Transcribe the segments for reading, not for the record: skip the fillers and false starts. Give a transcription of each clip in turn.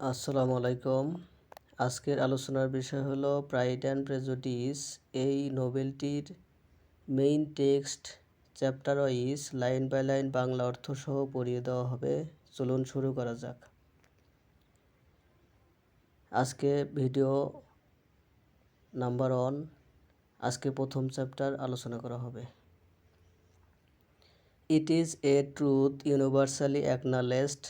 আসসালামু আলাইকুম। আজকের আলোচনার বিষয় হলো প্রাইড অ্যান্ড প্রেজুডিস। এই নোবেলটির main text chapter wise line by line Bangla অর্থসহ পড়িয়ে দেওয়া হবে। চলুন শুরু করা যাক। আজকে ভিডিও নাম্বার 1, আজকে প্রথম চ্যাপ্টার আলোচনা করা হবে। It is a truth universally acknowledged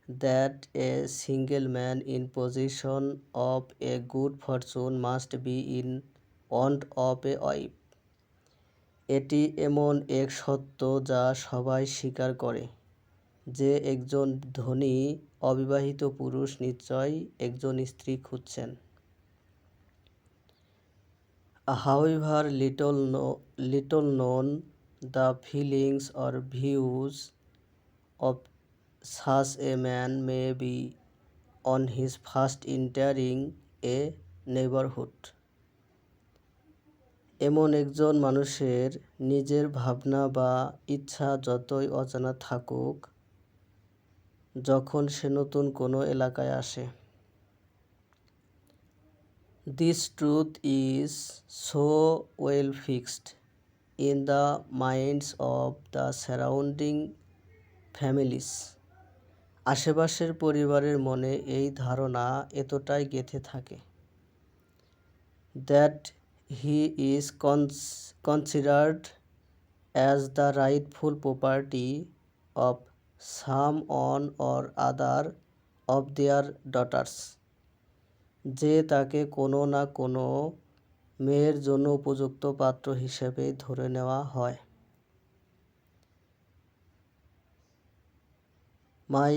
that a single man in possession of a good fortune must be in want of a wife. এটি এমন এক সত্য যা সবাই স্বীকার করে যে একজন ধনী অবিবাহিত পুরুষ নিশ্চয়ই একজন স্ত্রী খুঁজছেন। However little known the feelings or views of such a man may be on his first entering a neighborhood. এমন একজন মানুষের নিজের ভাবনা বা ইচ্ছা যতই অজানা থাকুক, যখন সে নতুন কোনো এলাকায় আসে। This truth is so well fixed in the minds of the surrounding families. আশেপাশের পরিবারের মনে এই ধারণা এতটাই গেঁথে থাকে that he is considered as the rightful property of someone or other of their daughters, যে তাকে কোনো না কোনো মেয়ের জন্য উপযুক্ত পাত্র হিসেবে ধরে নেওয়া হয়। My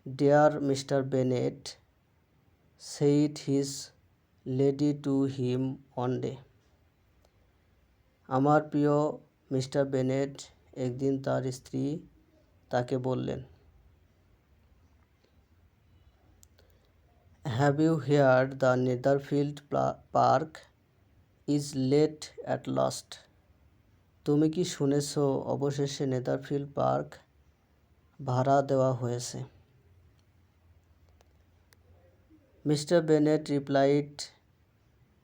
dear Mr. Bennet, said his lady to him one day. আমার প্রিয় মিস্টার বেনেট, একদিন তার স্ত্রী তাকে বললেন, Have you heard the Netherfield Park is let at last? তুমি কি শুনেছ অবশেষে নেদারফিল্ড পার্ক ভাড়া দেওয়া হয়েছে? Mr Bennet replied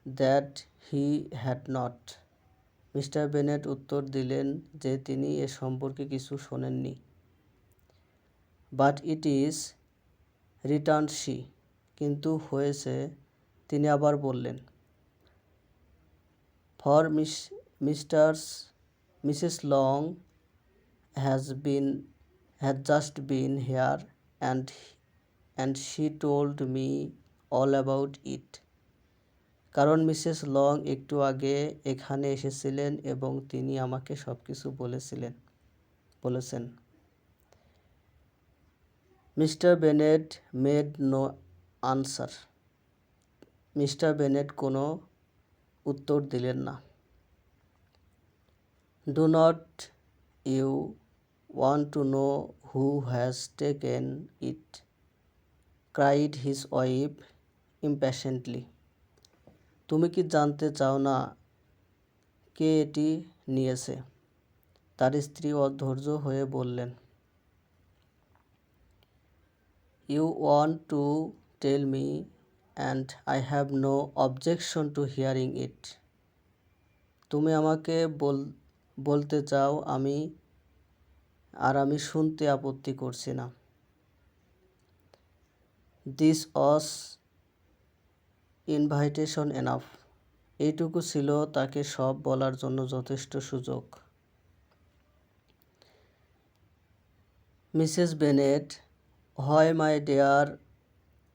that he had not. Mr Bennet উত্তর দিলেন যে তিনি এ সম্পর্কে কিছু শোনেননি। But it is, return she. কিন্তু হয়েছে, তিনি আবার বললেন, for Mrs Long has just been here and she told me all about it. কারণ মিসেস লং একটু আগে এখানে এসেছিলেন এবং তিনি আমাকে সব কিছু বলেছেন। Mr Bennet made no answer. Mr Bennet কোনো উত্তর দিলেন না। Do not you want to know who has taken it? cried his wife impatiently. তুমি কি জানতে চাও না কে এটি নিয়েছে? তার স্ত্রী অধৈর্য হয়ে বললেন, You want to tell me and I have no objection to hearing it. তুমি আমাকে বলতে চাও আমি শুনতে আপত্তি করছি না। This was invitation enough. এইটুকু ছিল তাকে সব বলার জন্য যথেষ্ট সুযোগ। Mrs Bennet, why my dear,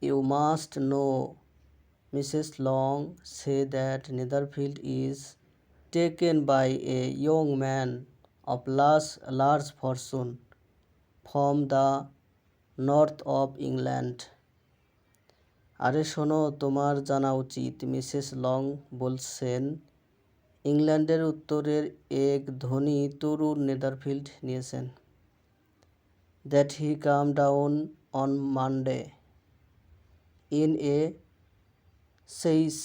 you must know Mrs Long say that Netherfield is taken by a young man of large fortune from the north of England. আরে শোনো, তোমার জানা উচিত, মিসেস লং বলছেন ইংল্যান্ডের উত্তরের এক ধনী তরুণ নেদারফিল্ড নিয়েছেন। That he came down on Monday in a chaise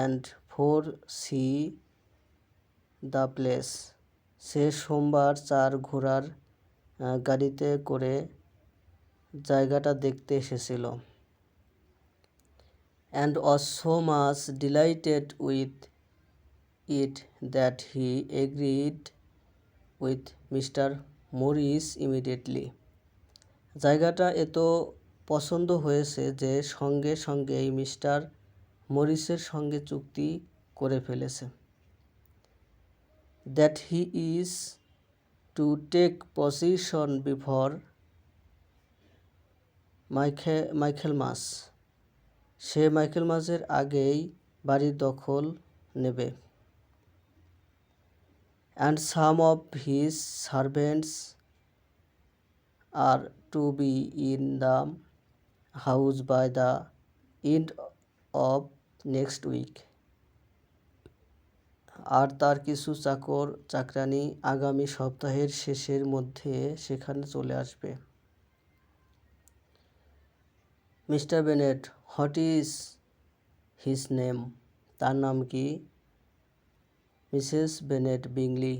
and foresee the place. সে সোমবার 4 ঘোড়ার গাড়িতে করে জায়গাটা দেখতে এসেছিল। and was so much delighted with it that he agreed with Mr. Morris immediately. জায়গাটা এত পছন্দ হয়েছে যে সঙ্গে সঙ্গেই মিস্টার মরিসের সঙ্গে চুক্তি করে ফেলেছে। That he is to take possession before মাইকেলমাস। সে মাইকেলমাসের আগেই বাড়ির দখল নেবে। And some of his servants are to be in the house by the end of next week. আর তার কিছু চাকর চাকরানী আগামী সপ্তাহের শেষের মধ্যে সেখানে চলে আসবে। Mr Bennet, what is his name? তার নাম কি? Mrs Bennet Bingley.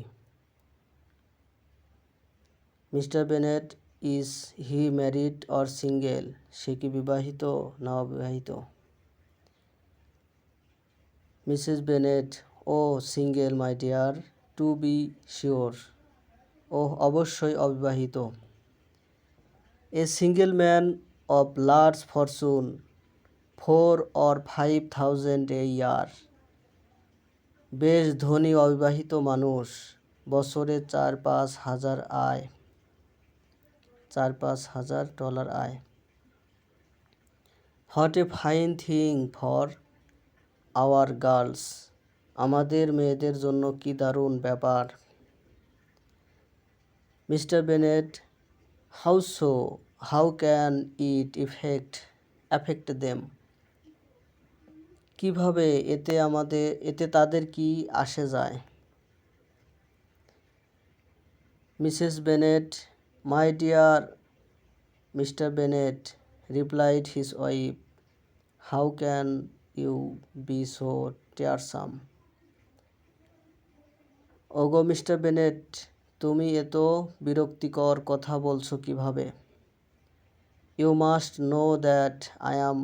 Mr Bennet, is he married or single? সে কি বিবাহিত না অবিবাহিত? Mrs Bennet, oh single my dear, to be sure. ওহ, অবশ্যই অবিবাহিত। A single man of large fortune, 4 or 5,000 a year। বেশ ধনী অবিবাহিত মানুষ, বছরে 4-5 হাজার আয়, $4,000 আয়। What a fine thing for our girls. আমাদের মেয়েদের জন্য কি দারুণ ব্যাপার। Mr Bennet, how so? How can it affect them? কিভাবে? এতে তাদের কি আসে যায়? Mrs Bennet, my dear Mr Bennet, replied his wife, how can you be so tiresome? ওগো মিস্টার বেনেট, তুমি এত বিরক্তিকর কথা বলছো কিভাবে? You must know that I am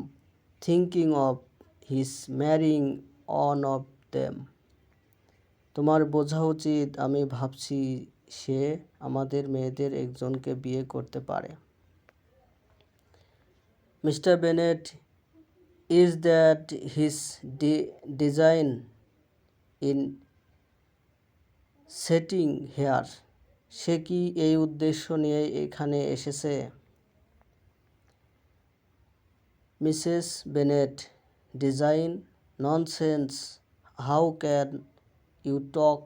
thinking of his marrying one of them. তোমার বোঝা উচিত আমি ভাবছি সে আমাদের মেয়েদের একজনকে বিয়ে করতে পারে। Mr Bennet, is that his design in settling here? সে কি এই উদ্দেশ্য নিয়ে এখানে এসেছে? Mrs Bennet, design? Nonsense, how can you talk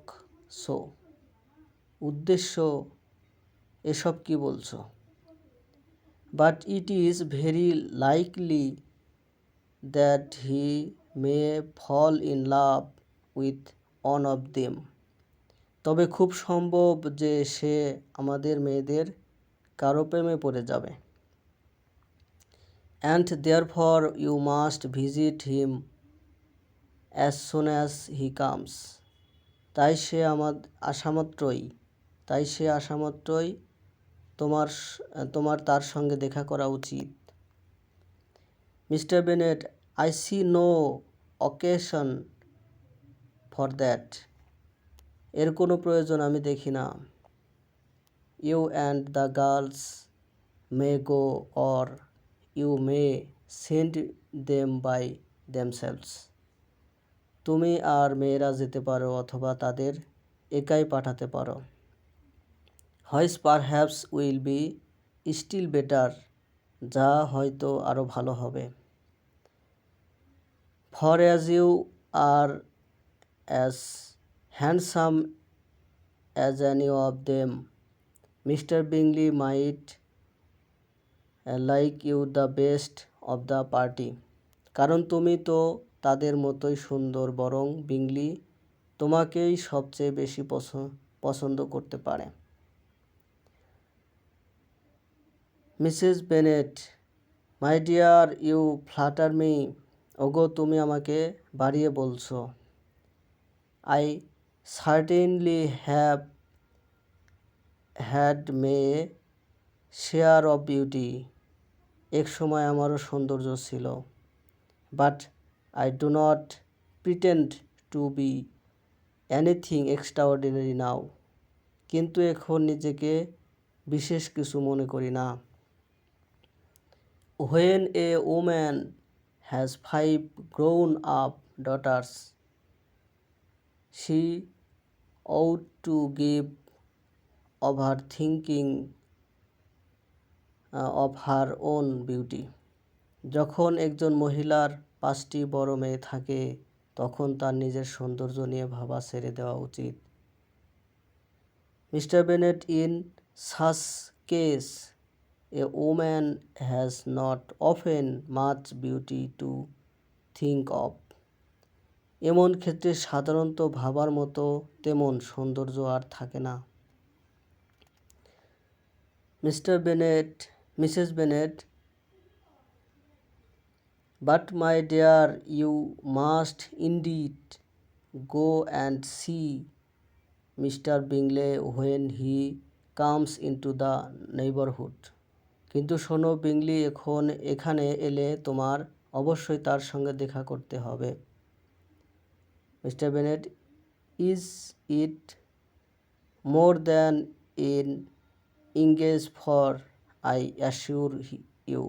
so? উদ্দেশ্য? এসব কি বলছো? But it is very likely that he may fall in love with one of them. তবে খুব সম্ভব যে সে আমাদের মেয়েদের কারো প্রেমে পড়ে যাবে। And therefore you must visit him as soon as he comes. তাই সে আসামাত্রই তোমার তার সঙ্গে দেখা করা উচিত। Mr Bennet, I see no occasion for that. এর কোনো প্রয়োজন আমি দেখি না। You and the girls may go or you may send them by themselves. তুমি আর মেয়েরা যেতে পারো অথবা তাদের একাই পাঠাতে পারো। Which perhaps will be still better. যা হয়তো আরও ভালো হবে। For as you are as handsome as any of them, Mr Bingley might like you the best of the party. কারণ তুমি তো তাদের মতোই সুন্দর, বরং বিংলি তোমাকেই সবচেয়ে বেশি পছন্দ করতে পারে। Mrs Bennet, my dear, you flatter me. ওগো, তুমি আমাকে বাড়িয়ে বলছো। I certainly have had my share of beauty. এক সময় আমারও সৌন্দর্য ছিল। But I do not pretend to be anything extraordinary now. কিন্তু এখন নিজেকে বিশেষ কিছু মনে করি না। When a woman has 5 grown-up daughters, she ought to give overthinking of her own beauty. যখন একজন মহিলার 5টি বড় মেয়ে থাকে তখন তার নিজের সৌন্দর্য নিয়ে ভাবা ছেড়ে দেওয়া উচিত। Mr. Bennet, in such case, a woman has not often much beauty to think of. এমন ক্ষেত্রে সাধারণত ভাবার মতো তেমন সৌন্দর্য আর থাকে না। Mrs. Bennet, but my dear, you must indeed go and see Mr. Bingley when he comes into the neighborhood. কিন্তু শোনো, বিংলি এখানে এলে তোমার অবশ্যই তার সঙ্গে দেখা করতে হবে। Mr. Bennet, is it more than in engage for, I assure you.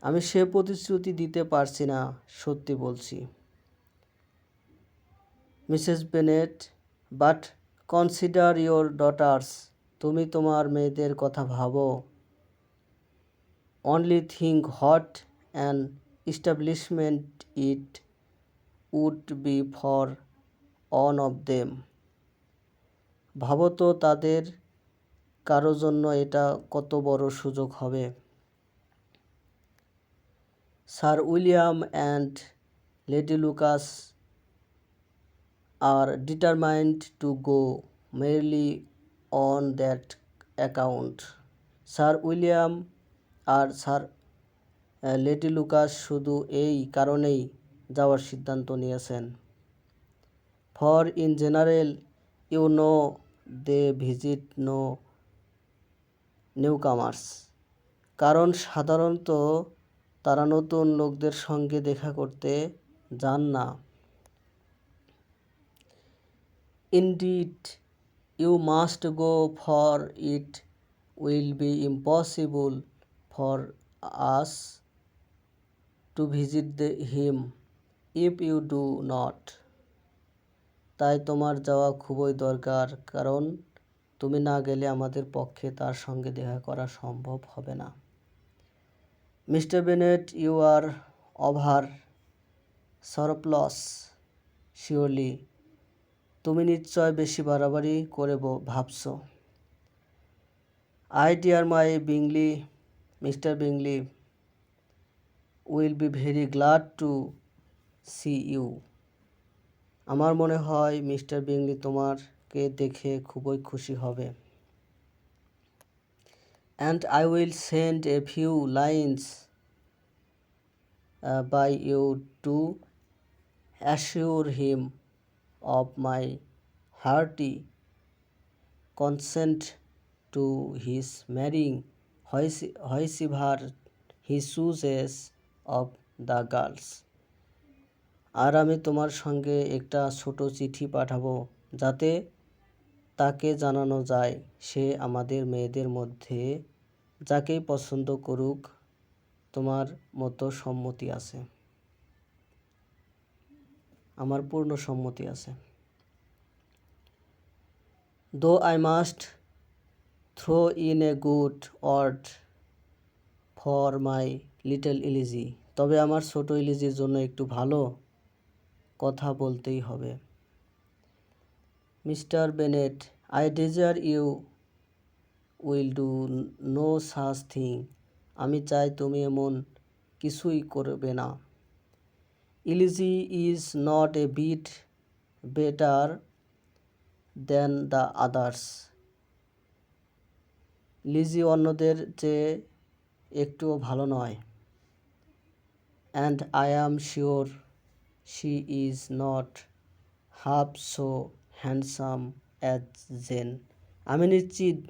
আমি সে প্রতিশ্রুতি দিতে পারছি না, সত্যি বলছি। Mrs. Bennet, but consider your daughters. তুমি তোমার মেয়েদের কথা ভাবো। Only think what an establishment it would be for one of them. ভাবো তো তাদের কারো জন্য এটা কত বড় সুযোগ হবে। Sir William and Lady Lucas are determined to go merely on that account. Sir William আর স্যার লেডি লুকাস শুধু এই কারণেই যাওয়ার সিদ্ধান্ত নিয়েছেন। For in general, you know, they visit no newcomers. কারণ সাধারণত তারা নতুন লোকদের সঙ্গে দেখা করতে যান না। Indeed, you must go, for it will be impossible for us to visit him if you do not. তাই তোমার যাওয়া খুবই দরকার, কারণ তুমি না গেলে আমাদের পক্ষে তার সঙ্গে দেখা করা সম্ভব হবে না। Mr. Bennet, you are over surplus, surely. তুমি নিশ্চয় বেশি বাড়াবাড়ি করে ভাবছো। I dear my Bingley, Mr. Bingley will be very glad to see you. আমার মনে হয় মিস্টার বিংলি তোমাকে দেখে খুবই খুশি হবে। And I will send a few lines by you to assure him of my hearty consent to his marrying whoever he chooses of the girls. আর আমি তোমার সঙ্গে একটা ছোট চিঠি পাঠাবো যাতে তাকে জানানো যায় সে আমাদের মেয়েদের মধ্যে যাকেই পছন্দ করুক, তোমার মতো সম্মতি আছে, আমার পূর্ণ সম্মতি আছে। Though I must throw in a good word for my little Elsie. তবে আমার ছোট ইলিজির জন্য একটু ভালো কথা বলতেই হবে। Mister Bennett, I desire you will do no such thing. আমি চাই তুমি এমন কিছুই করবে না। Elegy is not a bit better than the others. Lessee অন্যদের চেয়ে একটুও ভালো নয়। And I am sure she is not half so handsome as Jane. আমি নিশ্চিত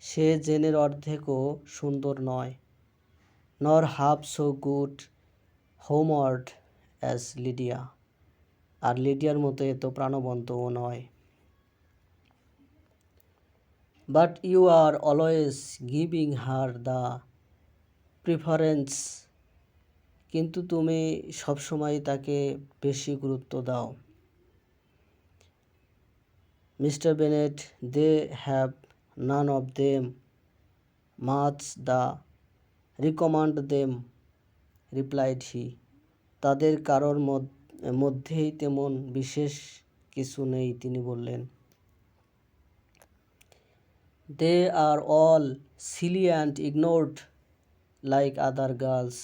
সে জেনের অর্ধেকও সুন্দর নয়। Nor half so good homeward as Lydia, আর লিডিয়ার মতো এত প্রাণবন্তও নয়। But you are always giving her the preference, কিন্তু তুমি সবসময় তাকে বেশি গুরুত্ব দাও। Mr. Bennet, they have none of them much the recommend them, replied he. তাদের কারোর মধ্যেই তেমন বিশেষ কিছু নেই, তিনি বললেন। They are all silly and ignored like other girls.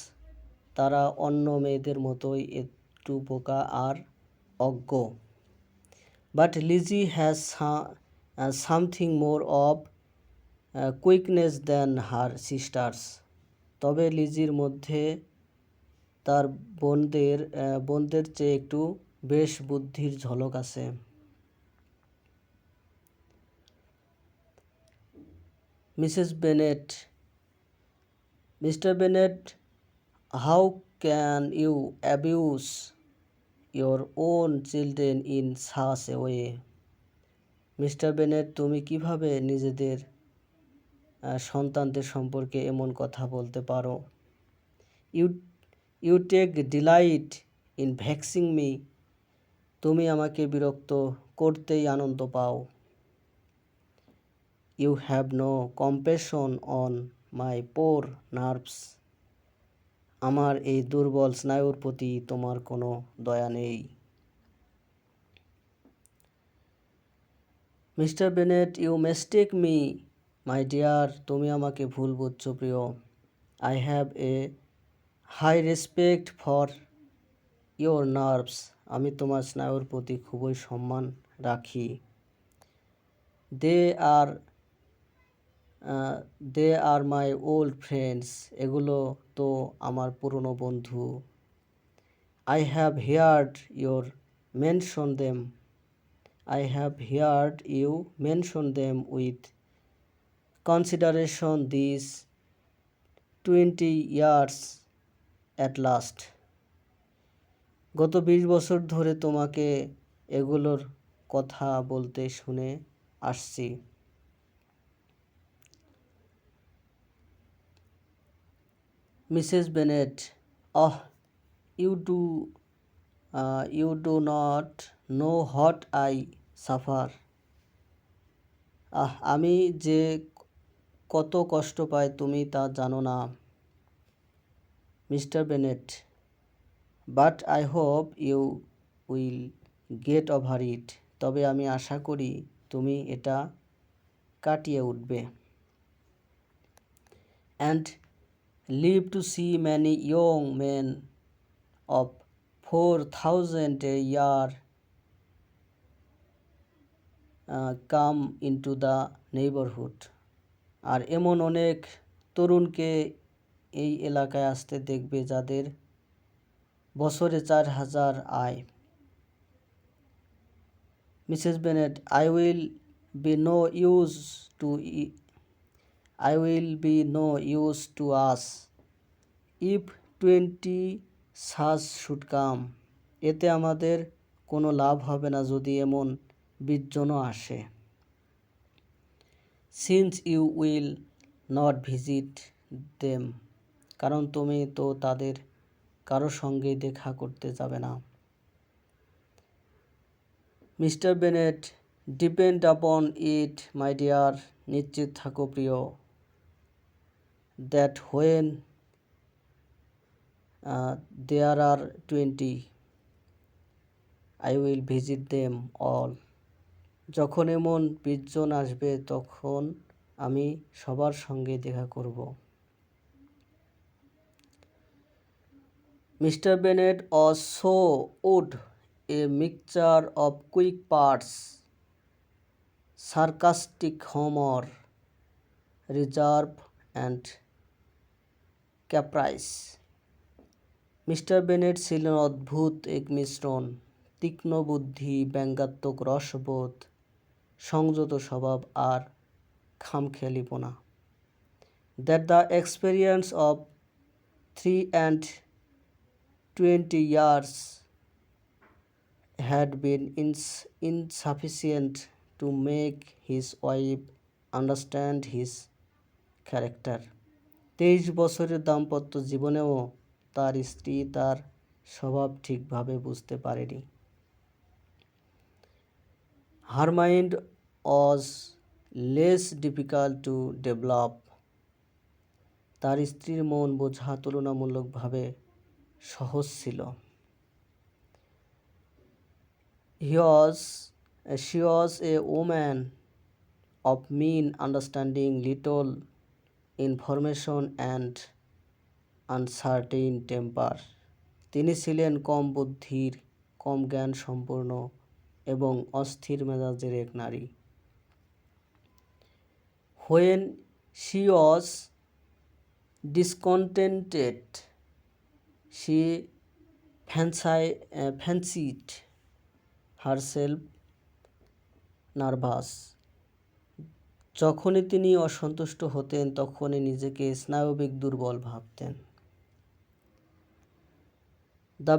তারা অন্য মেয়েদের মতোই একটু বোকা আর অজ্ঞ। But Lizzie has something more of quickness than her sisters. তবে লিজির মধ্যে তার বোনদের চেয়ে একটু বেশ বুদ্ধির ঝলক আছে। Mrs Bennet, Mr Bennet, how can you abuse your own children in such a way? Mr Bennet, তুমি কিভাবে নিজেদের সন্তানদের সম্পর্কে এমন কথা বলতে পারো? You take delight in vexing me, তুমি আমাকে বিরক্ত করতেই আনন্দ পাও। You have no compassion on my poor nerves, আমার এই দুর্বল স্নায়ুর প্রতি তোমার কোনো দয়া নেই। Mr Bennet, you mistake me my dear, তুমি আমাকে ভুল বুঝছো প্রিয়। I have a high respect for your nerves, আমি তোমার স্নায়ুর প্রতি খুবই সম্মান রাখি। দে আর মাই ওল্ড ফ্রেন্ডস, এগুলো তো আমার পুরনো বন্ধু। I have heard you mention them with consideration this 20 years at last. গত 20 বছর ধরে তোমাকে এগুলোর কথা বলতে শুনে আসছি। Mrs Bennett, you do not know what I suffer. আমি যে কত কষ্ট পাই তুমি তা জানো না। Mr Bennet, but I hope you will get over it, তবে আমি আশা করি তুমি এটা কাটিয়ে উঠবে। And live to see many young men of 4,000 a year come into the neighbourhood, আর এমন অনেক তরুণকে এই এলাকায় আসতে দেখবে যাদের বছরে 4,000 আয়। Mrs Bennett, I will be no use to us if 20 such should come. এতে আমাদের কোনো লাভ হবে না যদি এমন 20 জনও আসে। Since you will not visit them, কারণ তুমি তো তাদের কারো সঙ্গেই দেখা করতে যাবে না। মিস্টার বেনেট, ডিপেন্ড আপন ইট মাই ডিয়ার, নিশ্চিত থাকো প্রিয়, that when there are 20 I will visit them all, যখন এমন 20 জন আসবে তখন আমি সবার সঙ্গে দেখা করব। Mister Bennett was so odd, a mixture of quick parts, sarcastic humor, reserve and caprice. Mister Bennett ছিলেন অদ্ভুত এক মিশ্রণ, তীক্ষ্ণ বুদ্ধি, ব্যঙ্গাত্মক রসবোধ, সংযত স্বভাব আর খামখেয়ালিপনা। That the experience of 3 20 years had been insufficient to make his wife understand his character. 23 বছরের দাম্পত্য জীবনেও তার স্ত্রী তার স্বভাব ঠিকভাবে বুঝতে পারেনি। Her mind was less difficult to develop. তার স্ত্রীর মন বোঝা তুলনামূলকভাবে সহজ ছিল। She was a woman of mean understanding, little information and uncertain temper. তিনি ছিলেন কম বুদ্ধির, কম জ্ঞান সম্পন্ন এবং অস্থির মেজাজের এক নারী। When she was discontented, she fancied herself nervous. যখনই তিনি অসন্তুষ্ট হতেন তখনই নিজেকে স্নায়বিক দুর্বল ভাবতেন। The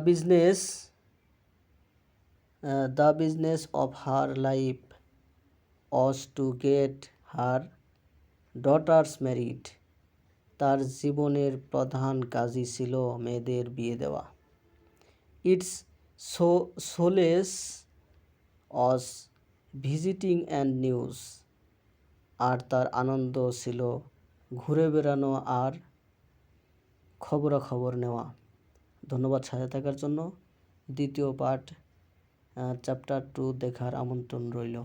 business of her life was to get her daughters married. তার জীবনের প্রধান কাজই ছিল মেয়েদের বিয়ে দেওয়া। Its solace was visiting and news. আর তার আনন্দ ছিল ঘুরে বেড়ানো আর খবরাখবর নেওয়া। ধন্যবাদ সাথে থাকার জন্য। দ্বিতীয় পার্ট চ্যাপ্টার 2 দেখার আমন্ত্রণ রইল।